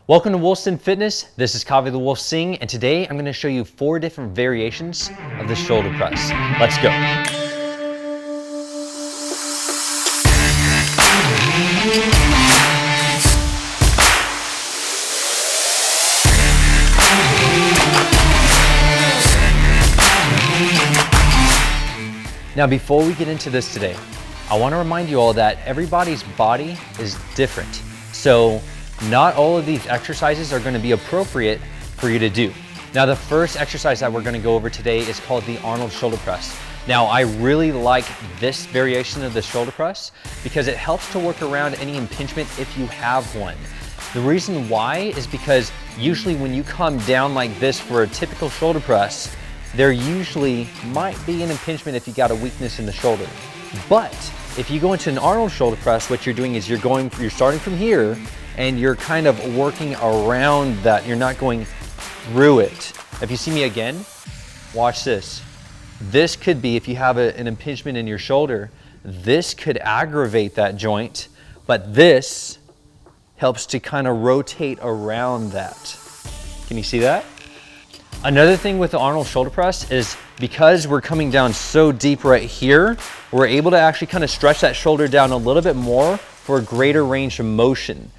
Welcome to Wolfson Fitness. This is Kavi the Wolf Singh, and today I'm going to show you 4 different variations of the shoulder press. Let's go. Now, before we get into this today, I want to remind you all that everybody's body is different. So not all of these exercises are going to be appropriate for you to do. Now, the first exercise that we're going to go over today is called the Arnold shoulder press. Now, I really like this variation of the shoulder press because it helps to work around any impingement if you have one. The reason why is because usually when you come down like this for a typical shoulder press, there usually might be an impingement if you got a weakness in the shoulder. But if you go into an Arnold shoulder press, what you're doing is you're starting from here and you're kind of working around that. You're not going through it. If you see me again, watch this. This could be, if you have an impingement in your shoulder, this could aggravate that joint, but this helps to kind of rotate around that. Can you see that? Another thing with the Arnold shoulder press is because we're coming down so deep right here, we're able to actually kind of stretch that shoulder down a little bit more for a greater range of motion.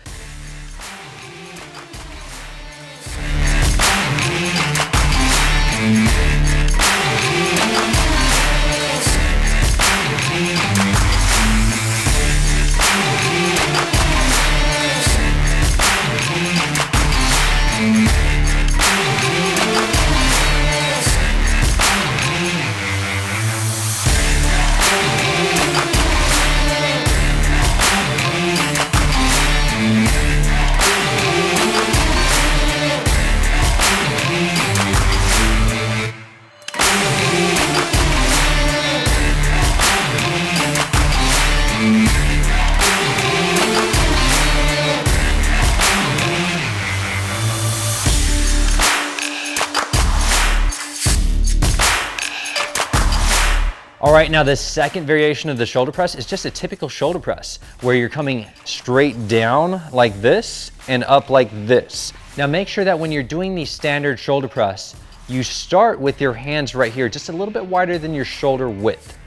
All right, now the second variation of the shoulder press is just a typical shoulder press where you're coming straight down like this and up like this. Now make sure that when you're doing the standard shoulder press, you start with your hands right here, just a little bit wider than your shoulder width.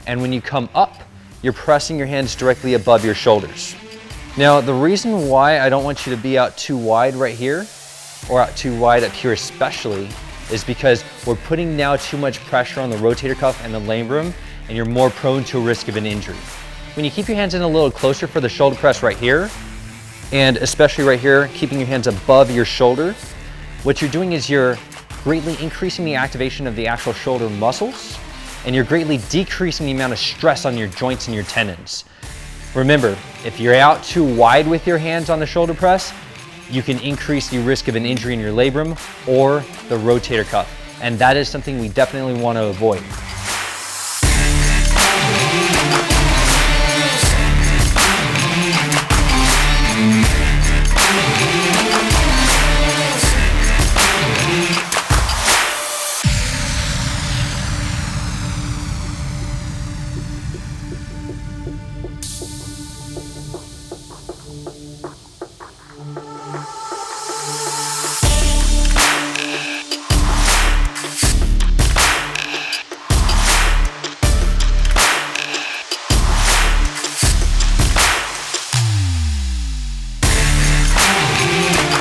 And when you come up, you're pressing your hands directly above your shoulders. Now, the reason why I don't want you to be out too wide right here, or out too wide up here especially, is because we're putting now too much pressure on the rotator cuff and the labrum, and you're more prone to a risk of an injury. When you keep your hands in a little closer for the shoulder press right here, and especially right here, keeping your hands above your shoulder, what you're doing is you're greatly increasing the activation of the actual shoulder muscles, and you're greatly decreasing the amount of stress on your joints and your tendons. Remember, if you're out too wide with your hands on the shoulder press, you can increase the risk of an injury in your labrum or the rotator cuff. And that is something we definitely want to avoid.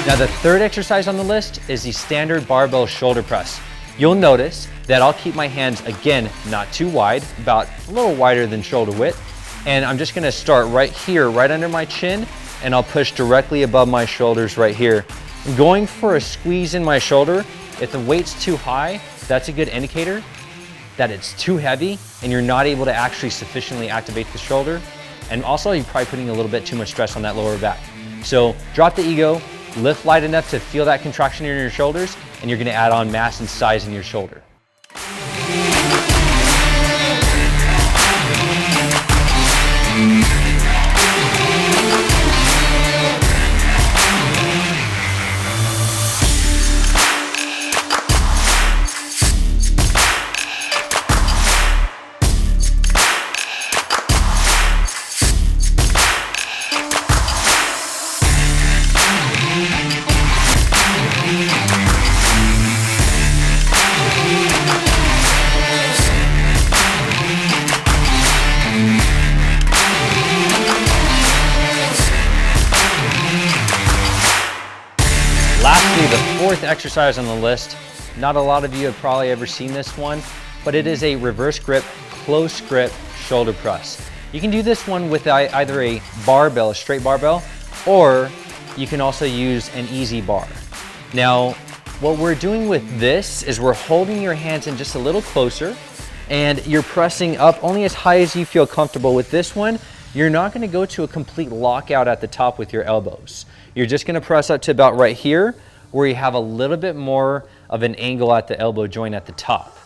Now, the third exercise on the list is the standard barbell shoulder press. You'll notice that I'll keep my hands, again, not too wide, about a little wider than shoulder width. And I'm just gonna start right here, right under my chin, and I'll push directly above my shoulders right here. I'm going for a squeeze in my shoulder. If the weight's too high, that's a good indicator that it's too heavy and you're not able to actually sufficiently activate the shoulder. And also, you're probably putting a little bit too much stress on that lower back. So drop the ego, lift light enough to feel that contraction in your shoulders, and you're gonna add on mass and size in your shoulder. fourth exercise on the list. Not a lot of you have probably ever seen this one, but it is a reverse grip, close grip shoulder press. You can do this one with either a barbell, a straight barbell, or you can also use an easy bar. Now, what we're doing with this is we're holding your hands in just a little closer, and you're pressing up only as high as you feel comfortable. With this one, you're not gonna go to a complete lockout at the top with your elbows. You're just gonna press up to about right here, where you have a little bit more of an angle at the elbow joint at the top.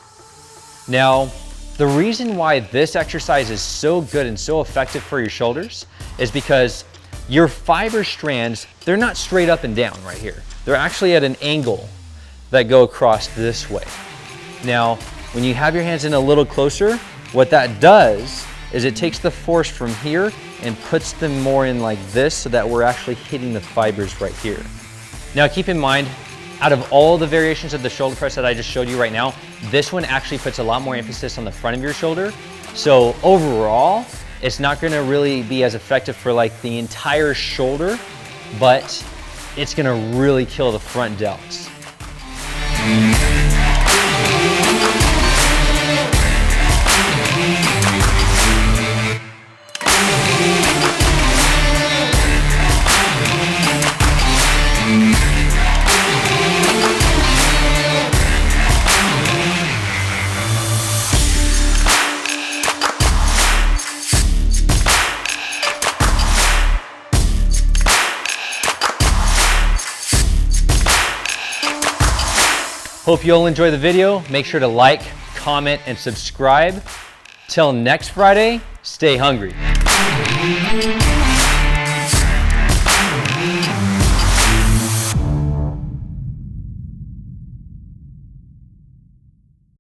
Now, the reason why this exercise is so good and so effective for your shoulders is because your fiber strands, they're not straight up and down right here. They're actually at an angle that go across this way. Now, when you have your hands in a little closer, what that does is it takes the force from here and puts them more in like this so that we're actually hitting the fibers right here. Now keep in mind, out of all the variations of the shoulder press that I just showed you right now, this one actually puts a lot more emphasis on the front of your shoulder. So overall, it's not gonna really be as effective for like the entire shoulder, but it's gonna really kill the front delts. Hope you all enjoy the video. Make sure to like, comment, and subscribe. Till next Friday, stay hungry.